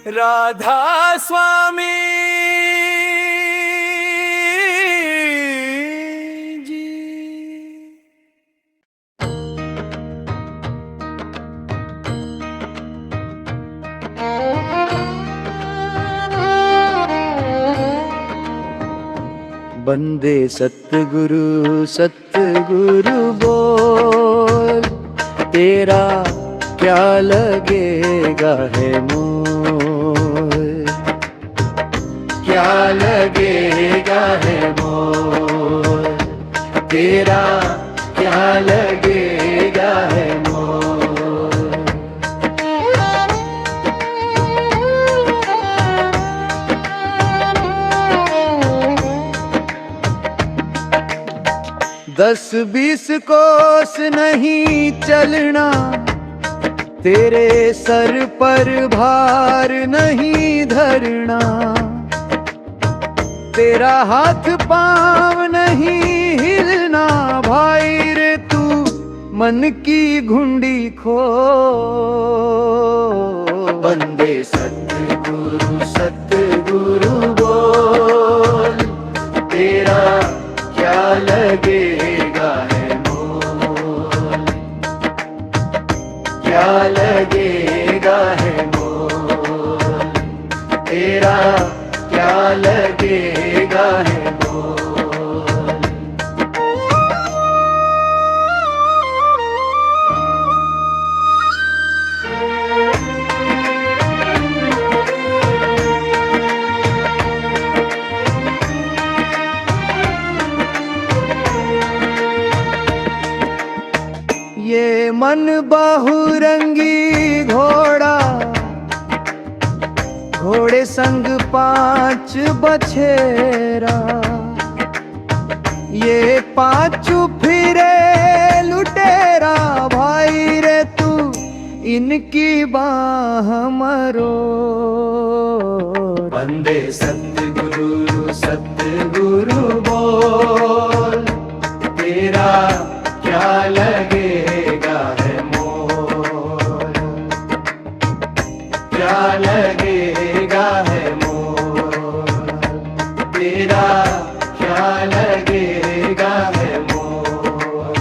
राधा स्वामी जी। बंदे सतगुरु सतगुरु बोल, तेरा क्या लगेगा है मोल, क्या लगेगा है मोल, तेरा क्या लगेगा है मोल। दस बीस कोस नहीं चलना, तेरे सर पर भार नहीं धरना, तेरा हाथ पाँव नहीं हिलना, भाई रे तू मन की घुंडी खोल। बंदे सतगुरु बोल, तेरा क्या लगेगा है मोल, क्या लगेगा है मोल, तेरा क्या लगेगा है मोल। ये मन बहुरंगी घोड़ा, घोड़े संग पांच बछेरा, ये पांचू फिरे लुटेरा, भाई रे तू इनकी बाह मरोड़। बंदे सतगुरु बोल, तेरा क्या लगेगा है मोल, क्या लगेगा है मोल, तेरा क्या लगेगा है मोल।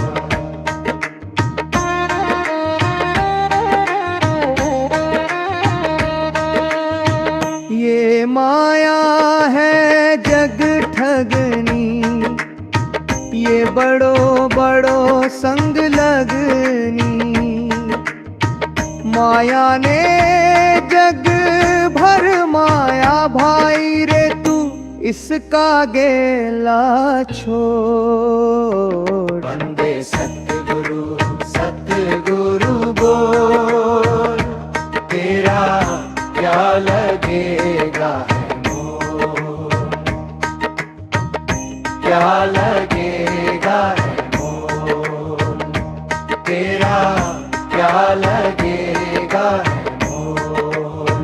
ये माया है जग ठगनी, ये बड़ो बड़ो संग लगनी, माया ने जग भर माया, भाई रे तू इसका गेला छोड़। बंदे सतगुरु बोल, तेरा क्या लगेगा है मोल, क्या लगेगा है मोल, तेरा क्या लगेगा है मोल।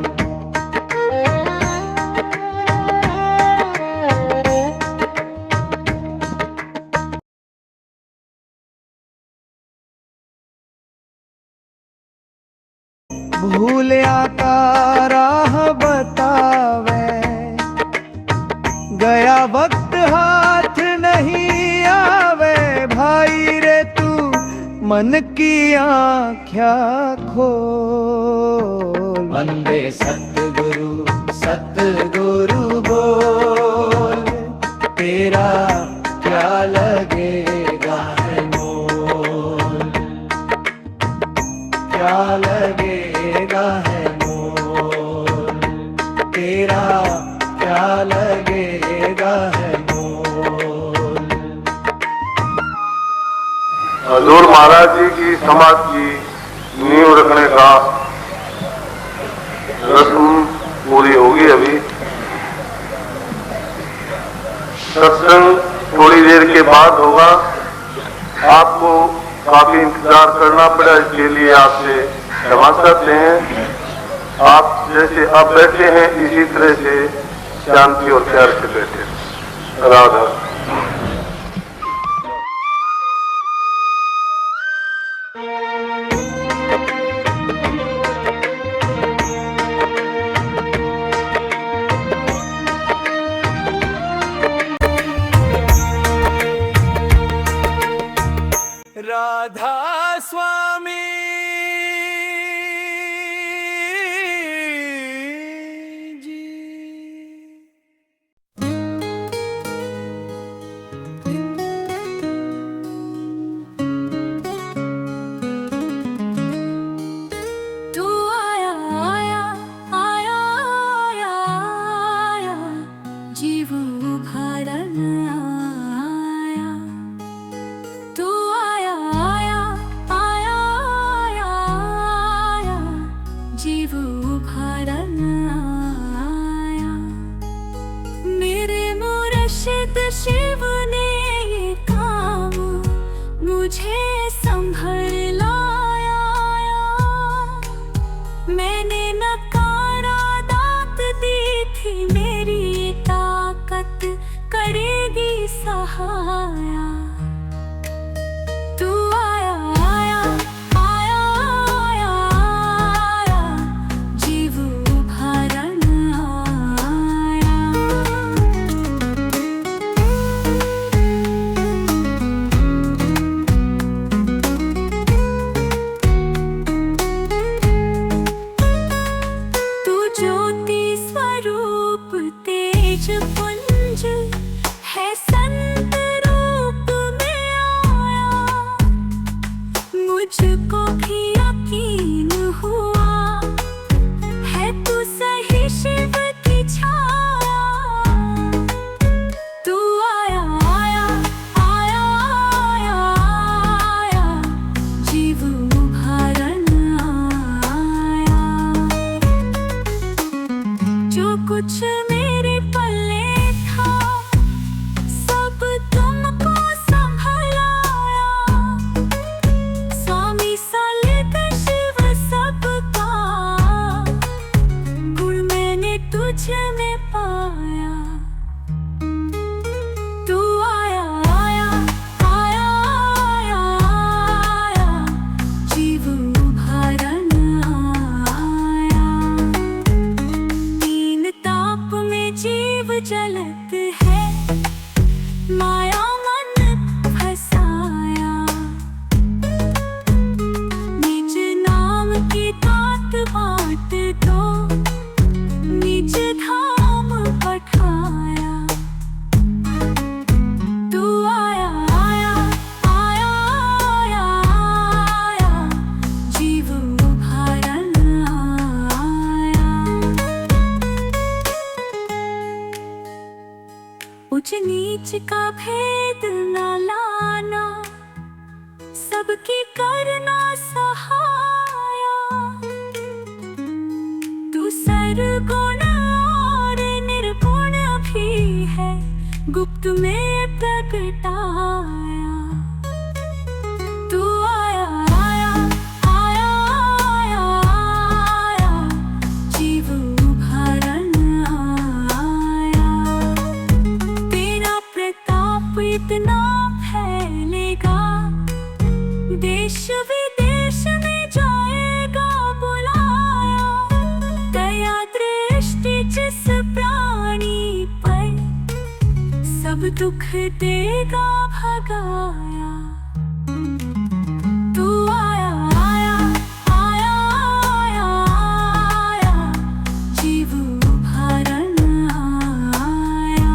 भूलिया का राह बतावे, गया वक्त हाथ नहीं आवे, भाई रे तू मन की आँख्या खोल। बंदे सतगुरु बोल, तेरा क्या लगेगा है मोल, क्या लगेगा है मोल, तेरा क्या लगेगा है मोल। हजूर महाराज जी की समाज की नींव रखने का रस्म पूरी होगी। अभी सत्संग थोड़ी देर के बाद होगा। आपको काफी इंतजार करना पड़ा, इसके लिए आपसे क्षमा चाहते हैं। आप जैसे अब बैठे हैं इसी तरह से शांति और प्यार से बैठे। राधा। राधा स्वामी जी। तू आया आया आया आया आया, जीव उभारण आया। तू आया आया आया आया आया, जीव उभारण आया। मेरे मुर्शिद शिव ने ये काम मुझे संभल लाया। मैंने नकारा दात दी थी, मेरी ताकत करेगी सहाया। तू आया आया आया आया आया, जीव उभारण आया। तू ज्योति स्वरूप तेज पुंज है, संत रूप में आया। मुझको भी यकीन हुआ है तू सही शिव की छाया। तू आया आया आया आया आया, जीव उभारण आया। जो कुछ मेरे पल्ले था, सब तुमको संभलाया। स्वामी सालिक शिव सबका, गुण मैंने तुझ में पाया। तू आया आया आया आया आया, जीव उभारण आया। तीन ताप में जीव जलत है, माया मन फसाया। निज नाम की तात बांट दो, निज धाम पठाया। तू आया आया आया आया आया, जीव उभारण आया। ऊंच नीच का भेद न लाना, सबकी करना सहाया। तू सरगुण और निर्गुण भी है, गुप्त में प्रगटाया। तू आया आया आया आया आया, जीव उभारण आया। तेरा प्रताप इतना फैलेगा, देश विदेश में जाएगा बुलाया। दया दृष्टि जिस प्राणी पर, सब दुख देगा भगाया। तू आया आया आया आया आया, जीव उभारण आया।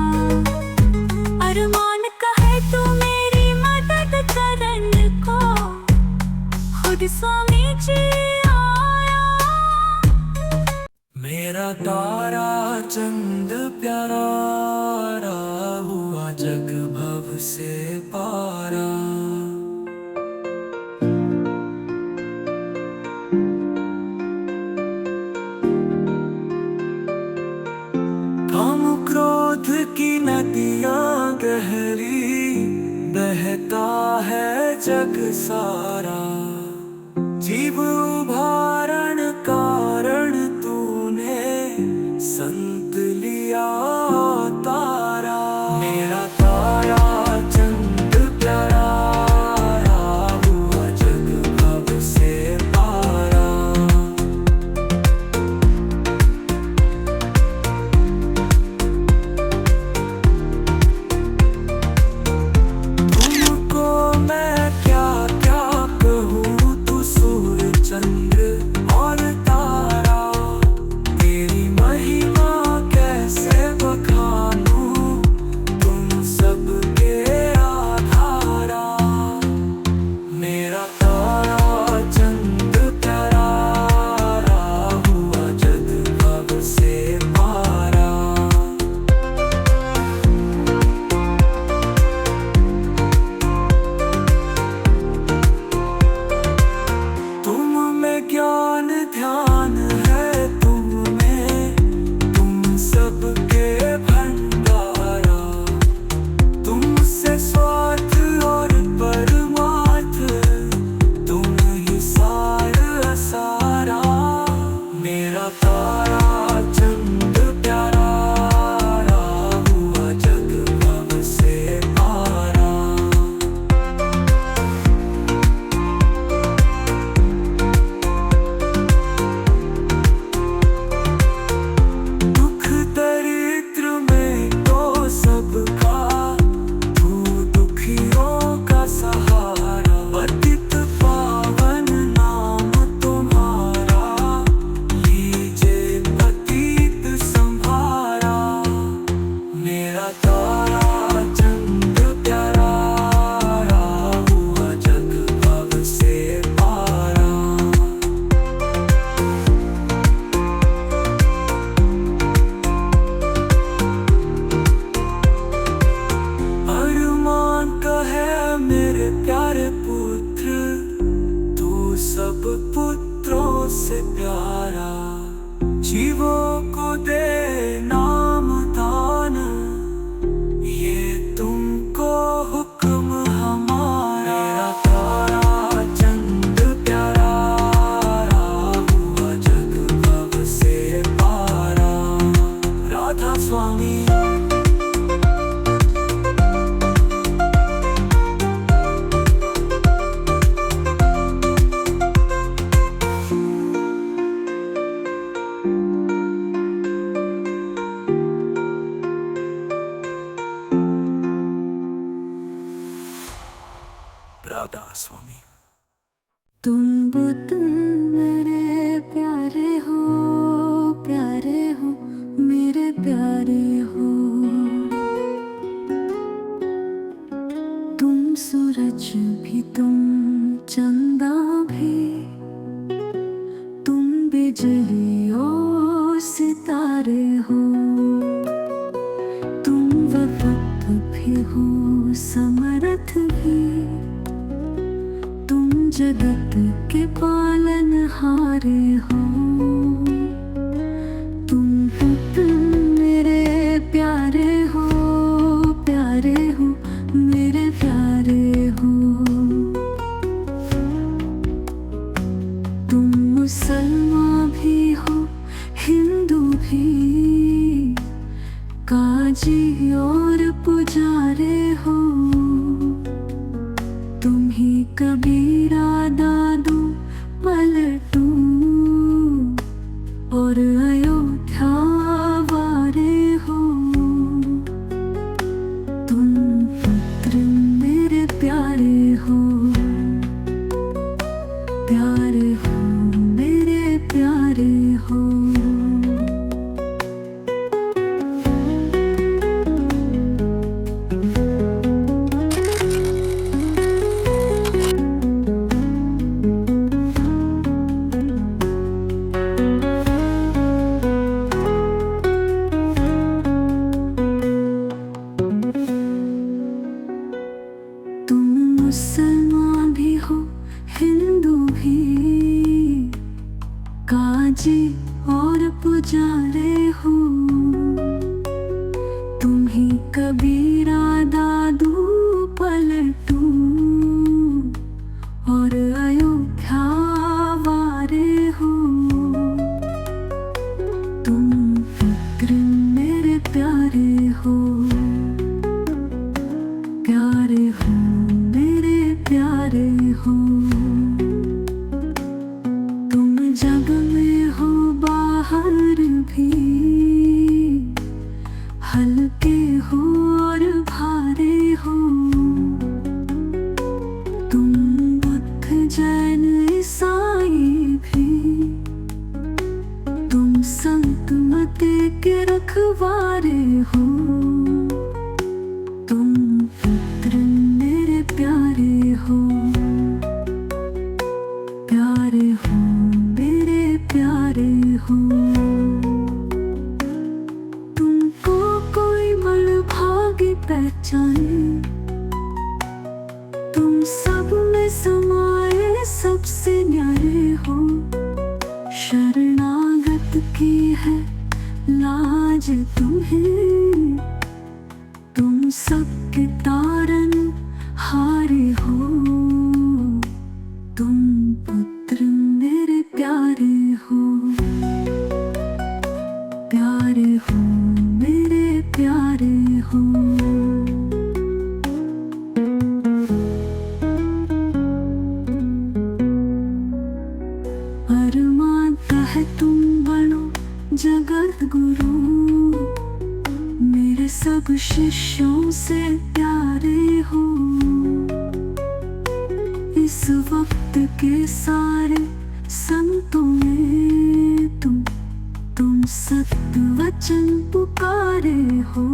अरमान कहे तू मेरी मदद करन को, खुद स्वामी जी आया। मेरा तारा चंद प्यारा, हुआ जग भव से पारा। काम क्रोध की नदियां गहरी, बहता है जग सारा। जीव उभारण कारण तूने संत लिया तारा। मेरा तारा चंद प्यारा, हुआ जग भव से पारा। तुमको मैं क्या क्या स्वामी। राधा स्वामी। तुम बुद्ध मेरे प्यारे हो मेरे प्यारे हो। तुम सूरज भी तुम चंदा भी, तुम बिजली और सितारे हो। तुम वक्त भी हो समर्थ भी, तुम जगत के पालनहारे हो। तुम पुत्र मेरे प्यारे हो मेरे प्यारे हो। तुम मुसलमान भी हो हिंदू भी, काजी और पुजारे हो। तुम ही कबीरा दादू पलटू और अयोध्या वारे हो। तुम पुत्र मेरे प्यारे हो मेरे प्यारे हो। तुम मुसलमान भी हो हिंदू भी, काजी और पुजारे हो। तुम ही कबीरा दादू पलटू और अयोध्या वारे हो। तुम पुत्र मेरे प्यारे हो मेरे प्यारे हो। तुम जग में हो बाहर भी, हल्के हो और भारे हो। तुम बुद्ध जैन ईसाई भी, तुम संत मत के रखवारे हो। तुम पुत्र मेरे प्यारे हो मेरे प्यारे हो। तुमको कोई बड़ भागी पहचाने, तुम सब में समाये सबसे न्यारे हो। शरणागत की है लाज तुम्हें, तुम सबके तारन हारे हो। तुम पुत्र मेरे प्यारे हो मेरे प्यारे हो। अरमानता है तुम बनो जगत गुरु, मेरे सब शिष्यों से प्यारे हो। इस वक्त के सारे संतों में तुम सत्य वचन पुकारे हो।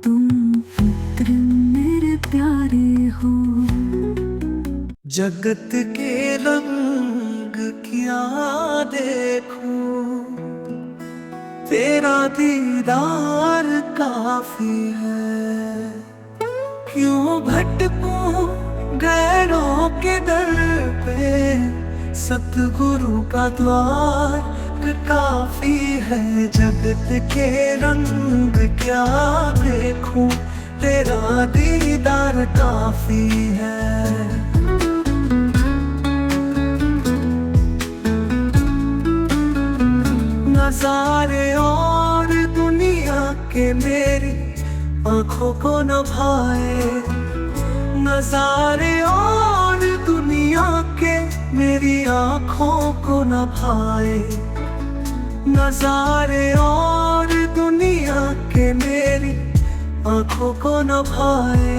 तुम पुत्र मेरे प्यारे हो। जगत के रंग क्या देखूं, तेरा दीदार काफी है। क्यों भटकूं गैरों के दर पे, सतगुरु का द्वार काफी है। जगत के रंग क्या देखूं, तेरा दीदार काफी है। नजारे और के मेरी आंखों को न भाए, नजारे और दुनिया के मेरी आंखों को न भाए, नजारे और दुनिया के मेरी आंखों को न भाए,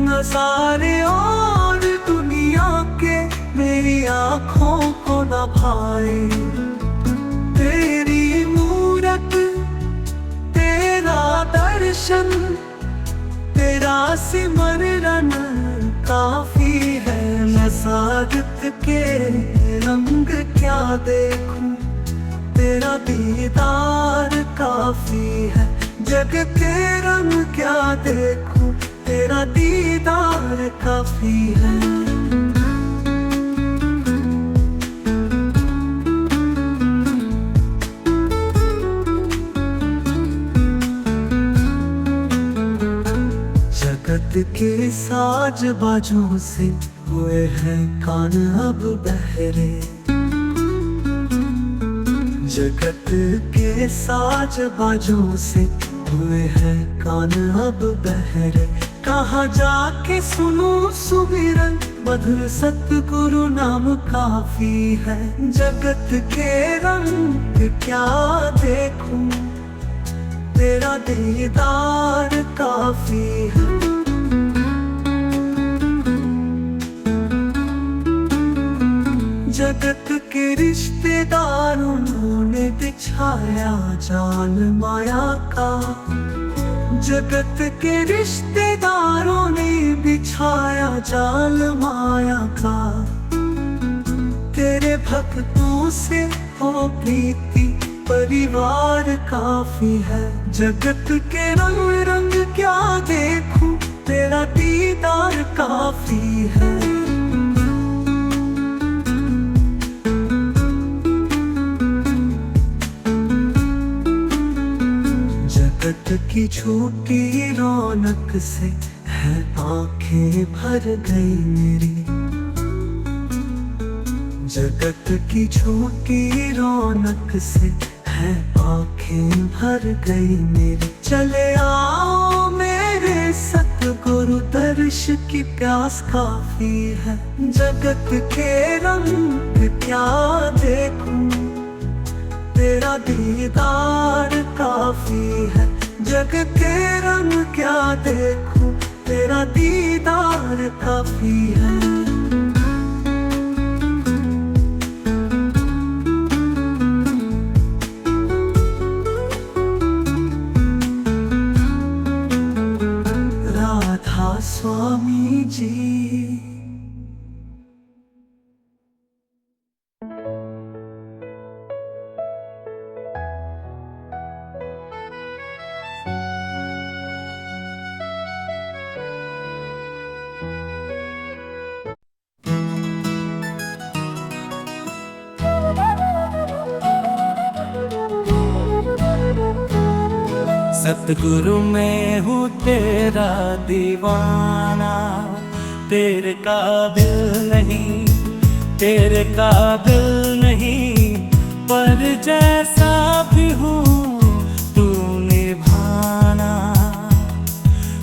नजारे और दुनिया के मेरी आंखों को न भाए। तेरी मूरत, तेरा दर्शन, तेरा सिमरन काफी है। मैं सादत के रंग क्या देखूं, तेरा दीदार काफी है। जग के रंग क्या देखूं, तेरा दीदार काफी है। जगत के साज बाजों से हुए हैं कान अब बहरे, जगत के साज बाजों से हुए हैं कान अब बहरे। कहाँ जाके सुनूं सुमिरन, मधुर सतगुरु नाम काफी है। जगत के रंग क्या देखूं, तेरा दीदार काफी है। जगत के रिश्तेदारों ने बिछाया जाल माया का, जगत के रिश्तेदारों ने बिछाया जाल माया का। तेरे भक्तों से हो प्रीति परिवार काफी है। जगत के रंग रंग क्या देखूं, तेरा दीदार काफी है। जगत की छोटी रौनक से है आंखें भर गई मेरी, जगत की छोटी रौनक से है आंखें भर गई मेरी। चले आओ मेरे सतगुरु, दर्श की प्यास काफी है। जगत के रंग क्या देखूं, तेरा दीदार काफी है। जग के रंग क्या देखूं, तेरा दीदार काफी है। राधा स्वामी जी। सतगुरु मैं हूँ तेरा दीवाना, तेरे काबिल नहीं, तेरे काबिल नहीं, पर जैसा भी हूँ तू निभाना।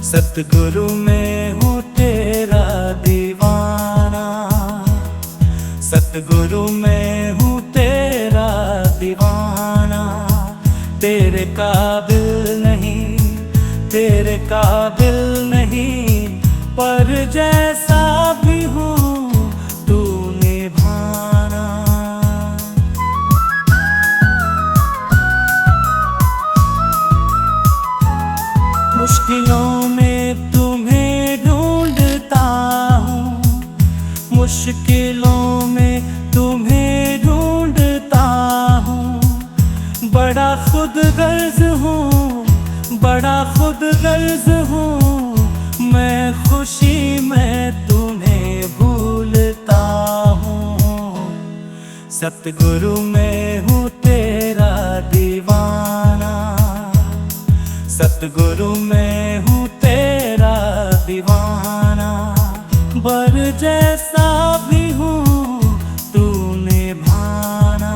सतगुरु मैं हूँ तेरा दीवाना, सतगुरु मैं हूँ तेरा दीवाना। तेरे काबिल नहीं, तेरे काबिल नहीं, पर जैसा भी हूँ तू निभाना। मुश्किलों में तुम्हें ढूंढता हूँ, मुश्किलों में तुम्हें ढूंढता हूँ। बड़ा खुद गर्ज हूँ, बड़ा खुद गर्ज हूँ, मैं खुशी में तुम्हें भूलता हूँ। सतगुरु मैं हूँ तेरा दीवाना, सतगुरु मैं हूँ तेरा दीवाना। बर जैसा भी हूँ तू निभाना।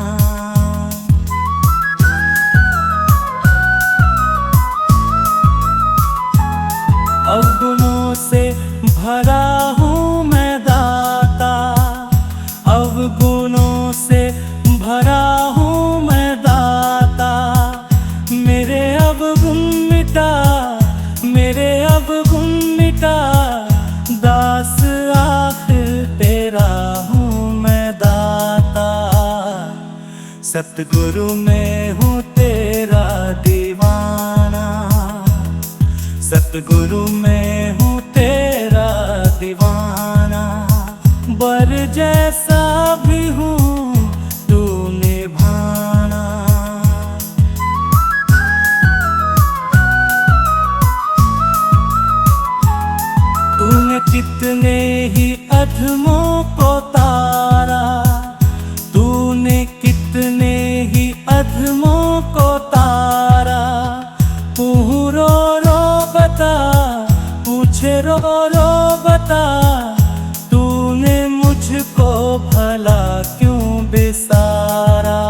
सतगुरु मैं हूँ तेरा दीवाना, सतगुरु मैं हूँ तेरा दीवाना। बर जैसा भी हूँ तू निभाना। तूने कितने ही अधमों को तारा, तूने कितने ही अधमों को तारा। तू रो रो बता, पूछे रो रो बता, तूने मुझको भला क्यों बिसारा।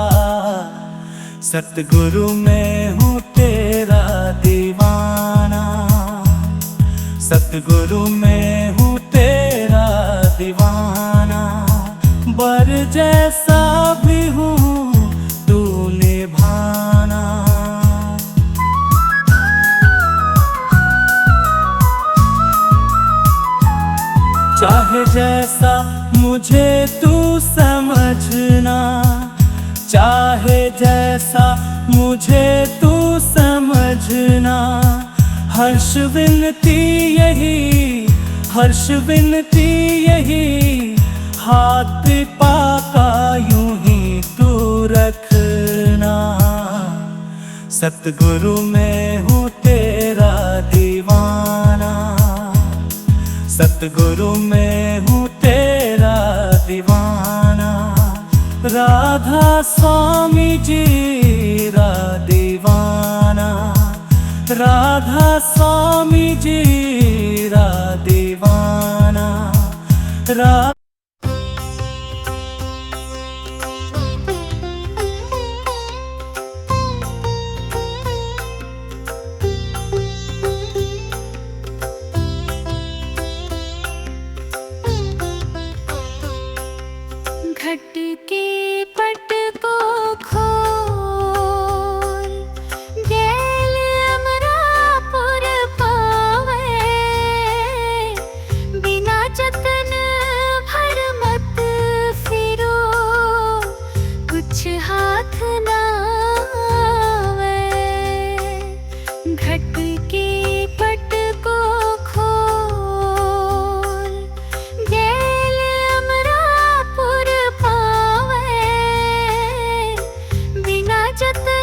सतगुरु मैं हूँ तेरा दीवाना, सतगुरु मैं हूँ तेरा दीवाना। बर जैसा भी हूँ तू निभाना। चाहे जैसा मुझे तू समझना, चाहे जैसा मुझे तू समझना। हर्ष विनती यही, हर्ष विनती यही, हाथ पाका यूं ही तू रखना। सतगुरु मैं हूँ तेरा दीवाना, सतगुरु मैं हूँ तेरा दीवाना। राधा स्वामी जी रा दीवाना, राधा स्वामी जी रा दीवाना। घट के पट को खोल, गैल अमरापुर पावे। बिना जतन भर मत फिरो, कुछ हाथ ना आवे। घट के पट को खोल, गैल अमरापुर पावे। बिना जतन